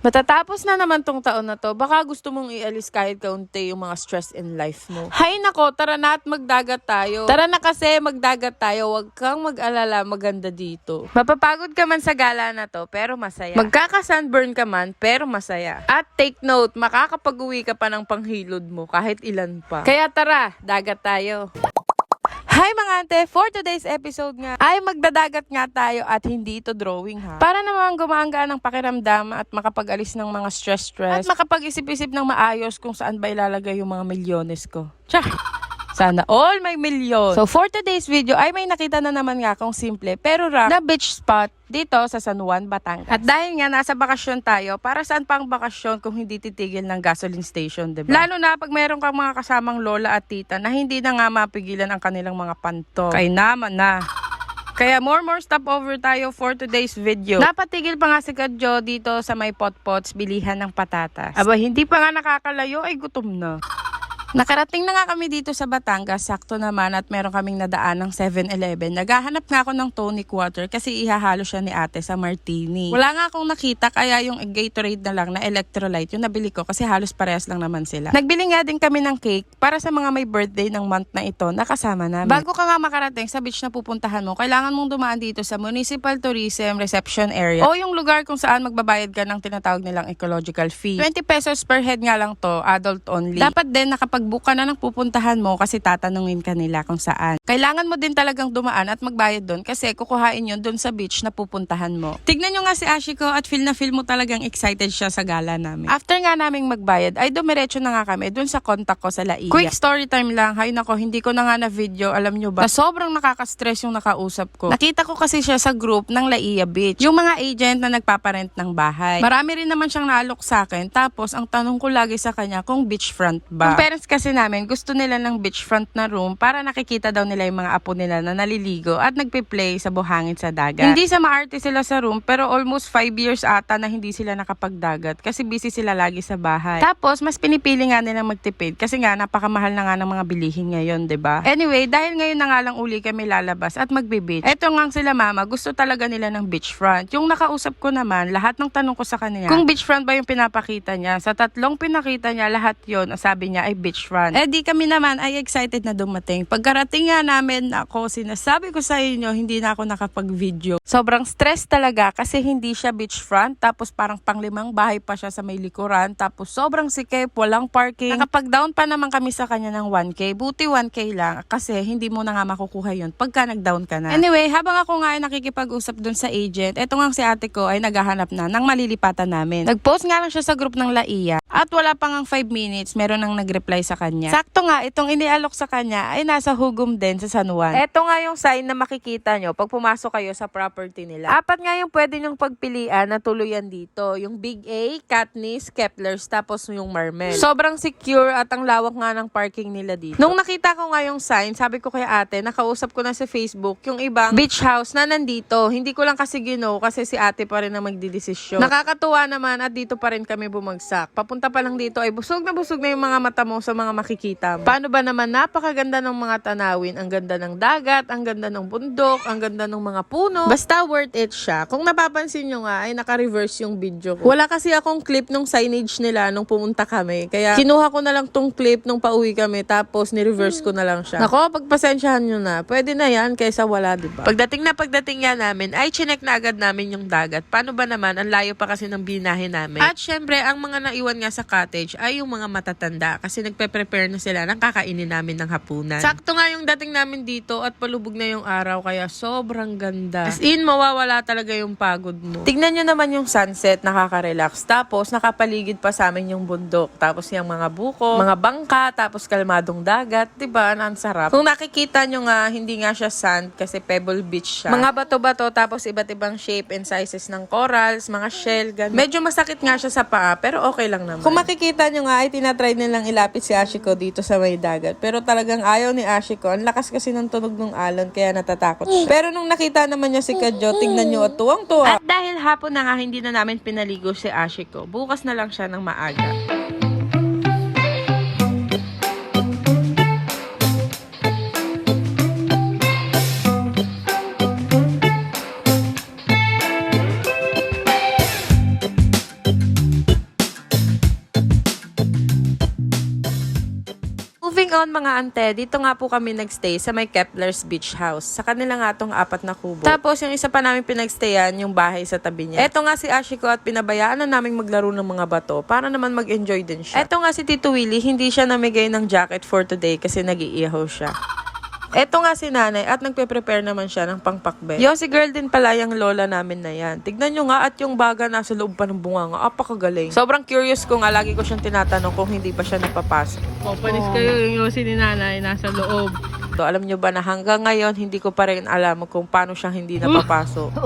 Matatapos na naman tong taon na to, baka gusto mong ialis kahit kaunti yung mga stress in life mo. Hay nako, tara na at magdagat tayo. Tara na kasi, magdagat tayo. Huwag kang mag-alala, maganda dito. Mapapagod ka man sa gala na to, pero masaya. Magkaka-sunburn ka man, pero masaya. At take note, makakapag-uwi ka pa ng panghilod mo, kahit ilan pa. Kaya tara, dagat tayo. Hi mga ante! For today's episode nga ay magdadagat nga tayo at hindi ito drawing ha. Para naman gumaanggaan ng pakiramdam at makapag-alis ng mga stress at makapag-isip-isip ng maayos kung saan ba ilalagay yung mga milyones ko. Tiyah! Sana all may milyon. So for today's video ay may nakita na naman nga akong simple pero rock na beach spot dito sa San Juan, Batangas. At dahil nga nasa bakasyon tayo, para saan pang bakasyon kung hindi titigil ng gasoline station, diba? Lalo na pag meron kang mga kasamang lola at tita na hindi na nga mapigilan ang kanilang mga panto. Kaya naman na. Kaya more stopover tayo for today's video. Napatigil pa nga si Kadjo dito sa may potpots bilihan ng patatas. Aba, hindi pa nga nakakalayo ay gutom na. Nakarating na nga kami dito sa Batangas, sakto naman at meron kaming nadaan ng 7-Eleven. Naghahanap nga ako ng tonic water kasi ihahalo siya ni ate sa martini. Wala nga akong nakita kaya yung Gatorade na lang na electrolyte yung nabili ko kasi halos parehas lang naman sila. Nagbili nga din kami ng cake para sa mga may birthday ng month na ito na kasama namin. Bago ka nga makarating sa beach na pupuntahan mo, kailangan mong dumaan dito sa Municipal Tourism Reception Area o yung lugar kung saan magbabayad ka ng tinatawag nilang ecological fee. 20 pesos per head nga lang to, adult only. Dapat din nakapag-book ka na ng pupuntahan mo kasi tatanungin ka nila kung saan. Kailangan mo din talagang dumaan at magbayad doon kasi kukuhain yun doon sa beach na pupuntahan mo. Tignan nyo nga si Ashiko at feel na feel mo talagang excited siya sa gala namin. After nga naming magbayad ay dumiretso na nga kami doon sa contact ko sa Laia. Quick story time lang. Hay nako, hindi ko na nga na video. Alam nyo ba? Na sobrang nakaka-stress yung nakausap ko. Nakita ko kasi siya sa group ng Laia Beach. Yung mga agent na nagpaparent ng bahay. Marami rin naman siyang naalok sa akin. Tapos ang tanong ko lagi sa kanya kung beachfront ba. Yung parents kasi namin gusto nila ng beachfront na room para nakikita daw nila yung mga apo nila na naliligo at nagpe-play sa buhangin sa dagat. Hindi sa maarte sila sa room pero almost 5 years ata na hindi sila nakapagdagat kasi busy sila lagi sa bahay. Tapos mas pinipili nga nilang magtipid kasi nga napakamahal na nga ng mga bilihin ngayon, 'di ba? Anyway, dahil ngayon na nga lang uli kami lalabas at magbe-beach. Eto nga sila mama, gusto talaga nila ng beachfront. Yung nakausap ko naman, lahat ng tanong ko sa kanila, kung beachfront ba yung pinapakita niya. Sa tatlong pinakita niya, lahat yon sabi niya ay beachfront. Di kami naman ay excited na dumating. Pagkarating nga namin ako, sinasabi ko sa inyo, hindi na ako nakapag-video. Sobrang stress talaga kasi hindi siya beachfront, tapos parang panglimang bahay pa siya sa may likuran, tapos sobrang sikip, walang parking. Nakapag-down pa naman kami sa kanya ng 1K. Buti 1K lang kasi hindi mo na nga makukuha yun pagka nag-down ka na. Anyway, habang ako nga ay nakikipag-usap dun sa agent, eto nga si ate ko ay naghahanap na ng malilipatan namin. Nag-post nga lang siya sa group ng Laia at wala pang 5 minutes, meron nang nag-reply sa kanya. Sakto nga, itong inialok sa kanya ay nasa Hugum din sa San Juan. Ito nga yung sign na makikita nyo pag pumasok kayo sa property nila. Apat nga yung pwede nyong pagpilian na tuluyan dito. Yung Big A, Katniss, Keplers, tapos yung Marmel. Sobrang secure at ang lawak nga ng parking nila dito. Nung nakita ko nga yung sign, sabi ko kay ate, nakausap ko na sa Facebook yung ibang beach house na nandito. Hindi ko lang kasi kasi si ate pa rin na magdidesisyon. Nakakatuwa naman at dito pa rin kami bumagsak. Papunta pa lang dito ay busog na yung mga mata mo sa mga makikita mo. Paano ba naman napakaganda ng mga tanawin, ang ganda ng dagat, ang ganda ng bundok, ang ganda ng mga puno. Basta worth it siya. Kung napapansin nyo nga ay naka-reverse yung video ko. Wala kasi akong clip nung signage nila nung pumunta kami. Kaya kinuha ko na lang tong clip nung pauwi kami tapos ni-reverse ko na lang siya. Nako, pagpasensyahan nyo na. Pwede na yan kaysa wala, diba? Pagdating nga namin ay chinek na agad namin yung dagat. Paano ba naman? Ang layo pa kasi ng binahe namin. At syempre, ang mga naiwan nga sa cottage ay yung mga matatanda kasi nagpe-prepare na sila ng kakainin namin ng hapunan. Sakto nga yung dating namin dito at palubog na yung araw kaya sobrang ganda. As in, mawawala talaga yung pagod mo. Tignan nyo naman yung sunset, nakaka-relax. Tapos, nakapaligid pa sa amin yung bundok. Tapos, yung mga buko, mga bangka, tapos kalmadong dagat. Diba? Ang sarap. Kung nakikita nyo nga, hindi nga siya sand kasi pebble beach siya. Mga bato-bato, tapos iba't ibang shape and sizes ng corals, mga shell, ganun. Medyo masakit nga siya sa paa, pero okay lang naman. Kung makikita nyo nga, ay tinatry nilang ilapit si Ashiko dito sa may dagat. Pero talagang ayaw ni Ashiko. Ang lakas kasi ng tunog ng alon, kaya natatakot siya. Pero nung nakita naman niya si Kadjo, tignan nyo at tuwang-tuwa. At dahil hapon na nga, hindi na namin pinaligo si Ashiko. Bukas na lang siya ng maaga. on mga ante, dito nga po kami nagstay sa may Kepler's Beach House. Sa kanila nga tong 4 na kubo. Tapos yung isa pa namin pinagstayan, yung bahay sa tabi niya. Eto nga si Ashiko at pinabayaan na naming maglaro ng mga bato para naman mag-enjoy din siya. Eto nga si Tito Willie, hindi siya namigay ng jacket for today kasi nag-iihaw siya. Eto nga si nanay at nagpe-prepare naman siya ng pangpakbet. Yo, si girl din pala yung lola namin na yan. Tignan nyo nga at yung baga nasa loob pa ng bunganga. Apakagaling. Sobrang curious ko nga. Lagi ko siyang tinatanong kung hindi pa siya napapasok. Panis kayo yung yosi ni nanay nasa loob. So, alam nyo ba na hanggang ngayon hindi ko pa rin alam kung paano siya hindi napapasok.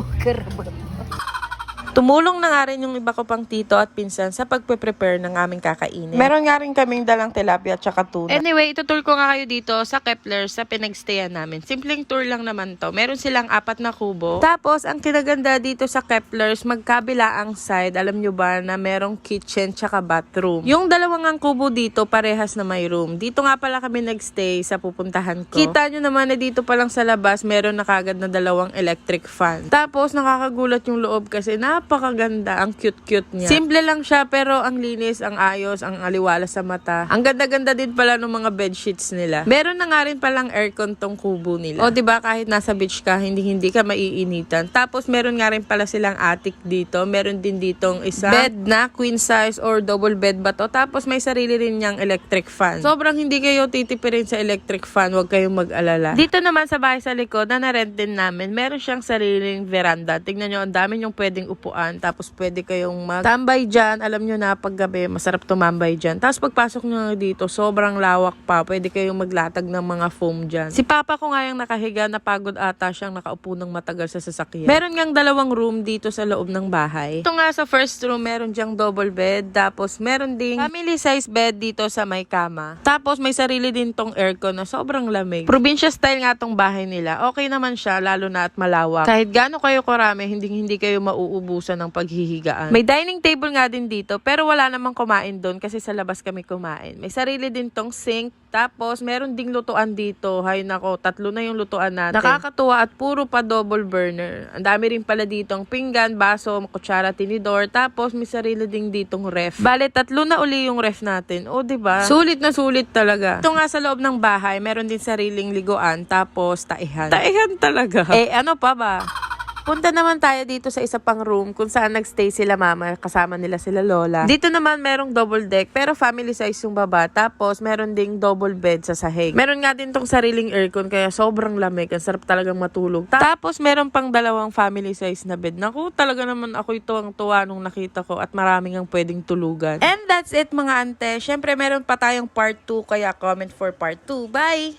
Tumulong na nga rin yung iba ko pang tito at pinsan sa pagpe-prepare ng aming kakainin. Meron nga rin kaming dalang tilapia at saka tuna. Anyway, itutur ko nga kayo dito sa Kepler sa pinagstayan namin. Simpleng tour lang naman to. Meron silang 4 na kubo. Tapos, ang kinaganda dito sa Kepler's, magkabila ang side. Alam nyo ba na merong kitchen tsaka bathroom. Yung dalawang ang kubo dito, parehas na may room. Dito nga pala kami nagstay sa pupuntahan ko. Kita nyo naman na dito pa lang sa labas, meron na kagad na 2 electric fan. Tapos, nakakagulat yung loob kasi napakaganda, ang cute-cute niya. Simple lang siya pero ang linis, ang ayos, ang aliwala sa mata. Ang ganda-ganda din pala ng mga bedsheets nila. Meron na nga rin palang aircon tong kubo nila. O diba kahit nasa beach ka, hindi ka maiinitan. Tapos meron nga rin pala silang attic dito. Meron din ditong isang bed na queen size or double bed ba to. Tapos may sarili rin niyang electric fan. Sobrang hindi kayo titipirin sa electric fan, huwag kayong mag-alala. Dito naman sa bahay sa likod na na-rent din namin, meron siyang sariling veranda. Tingnan nyo, ang dami yung pwedeng upuan. Tapos pwede kayong magtambay dyan. Alam nyo na pag gabi, masarap tumambay dyan. Tapos pagpasok nyo dito, sobrang lawak pa. Pwede kayong maglatag ng mga foam dyan. Si Papa ko nga yung nakahiga, napagod ata siyang nakaupo ng matagal sa sasakyan. Meron ngang 2 room dito sa loob ng bahay. Ito nga sa first room, meron dyang double bed. Tapos meron ding family size bed dito sa may kama. Tapos may sarili din tong aircon na sobrang lamig. Probinsya style nga tong bahay nila. Okay naman siya, lalo na at malawak. Kahit gaano kayo karami, hindi kayo mauubusan ng paghihigaan. May dining table nga din dito, pero wala namang kumain doon kasi sa labas kami kumain. May sarili din tong sink, tapos meron ding lutuan dito. Hay nako, 3 na yung lutuan natin. Nakakatuwa at puro pa double burner. Ang dami rin pala ditong pinggan, baso, kutsara, tinidor, tapos may sarili ding ditong ref. Bale, 3 na uli yung ref natin. O, diba? Sulit na sulit talaga. Ito nga sa loob ng bahay, meron din sariling liguan, tapos taihan. Taihan talaga. Eh, ano pa ba? Punta naman tayo dito sa isa pang room kung saan nagstay sila mama, kasama nila sila lola. Dito naman merong double deck pero family size yung baba. Tapos meron ding double bed sa sahig. Meron nga din tong sariling aircon kaya sobrang lamig. Ang sarap talagang matulog. Tapos meron pang 2 family size na bed. Naku, talaga naman ako ito ang tuwa nung nakita ko at maraming ang pwedeng tulugan. And that's it mga ante. Syempre meron pa tayong part 2 kaya comment for part 2. Bye!